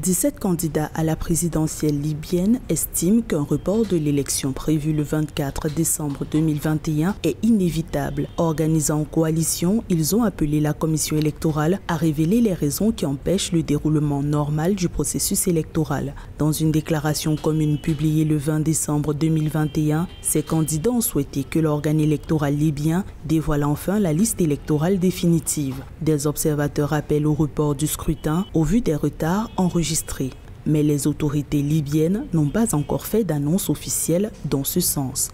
17 candidats à la présidentielle libyenne estiment qu'un report de l'élection prévue le 24 décembre 2021 est inévitable. Organisant en coalition, ils ont appelé la commission électorale à révéler les raisons qui empêchent le déroulement normal du processus électoral. Dans une déclaration commune publiée le 20 décembre 2021, ces candidats ont souhaité que l'organe électoral libyen dévoile enfin la liste électorale définitive. Des observateurs appellent au report du scrutin au vu des retards enregistrés. Mais les autorités libyennes n'ont pas encore fait d'annonce officielle dans ce sens.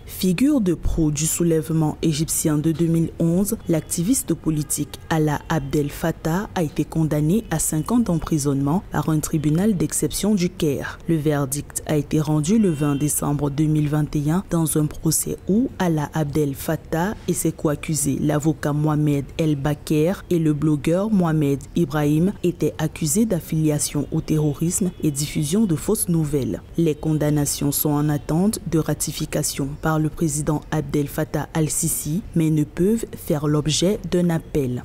Figure de proue du soulèvement égyptien de 2011, l'activiste politique Alaa Abdel Fattah a été condamné à 5 ans d'emprisonnement par un tribunal d'exception du Caire. Le verdict a été rendu le 20 décembre 2021 dans un procès où Alaa Abdel Fattah et ses co-accusés, l'avocat Mohamed El Baker et le blogueur Mohamed Ibrahim, étaient accusés d'affiliation au terrorisme et diffusion de fausses nouvelles. Les condamnations sont en attente de ratification par le président Abdel Fattah al-Sisi, mais ne peuvent faire l'objet d'un appel.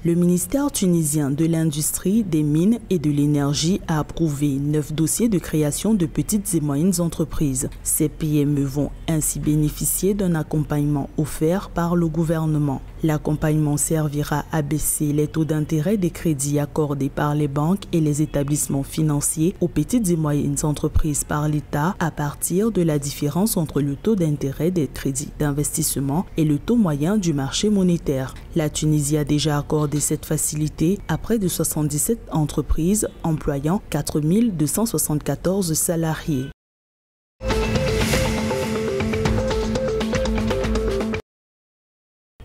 Le ministère tunisien de l'Industrie, des Mines et de l'Énergie a approuvé 9 dossiers de création de petites et moyennes entreprises. Ces PME vont ainsi bénéficier d'un accompagnement offert par le gouvernement. L'accompagnement servira à baisser les taux d'intérêt des crédits accordés par les banques et les établissements financiers aux petites et moyennes entreprises par l'État à partir de la différence entre le taux d'intérêt des crédits d'investissement et le taux moyen du marché monétaire. La Tunisie a déjà accordé cette facilité à près de 77 entreprises employant 4 274 salariés.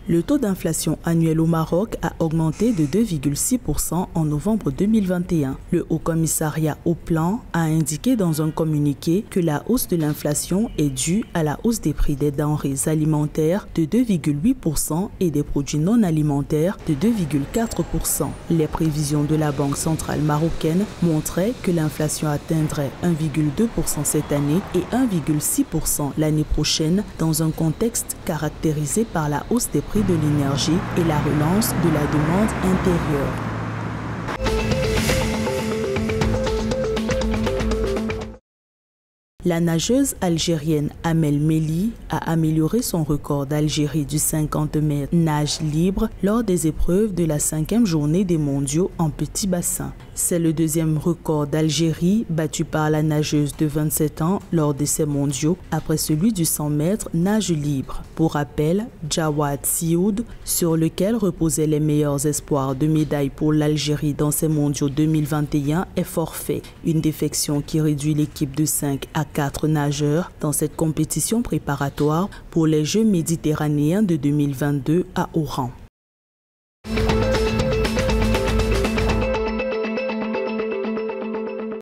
Le taux d'inflation annuel au Maroc a augmenté de 2,6% en novembre 2021. Le Haut-Commissariat au Plan a indiqué dans un communiqué que la hausse de l'inflation est due à la hausse des prix des denrées alimentaires de 2,8% et des produits non alimentaires de 2,4%. Les prévisions de la Banque centrale marocaine montraient que l'inflation atteindrait 1,2% cette année et 1,6% l'année prochaine dans un contexte caractérisé par la hausse des prix de l'énergie et la relance de la demande intérieure. La nageuse algérienne Amel Melli a amélioré son record d'Algérie du 50 mètres nage libre lors des épreuves de la 5e journée des mondiaux en petit bassin. C'est le 2e record d'Algérie battu par la nageuse de 27 ans lors de ces mondiaux après celui du 100 mètres nage libre. Pour rappel, Jawad Sioud, sur lequel reposaient les meilleurs espoirs de médailles pour l'Algérie dans ces mondiaux 2021, est forfait. Une défection qui réduit l'équipe de 5 à 4 nageurs dans cette compétition préparatoire pour les Jeux méditerranéens de 2022 à Oran.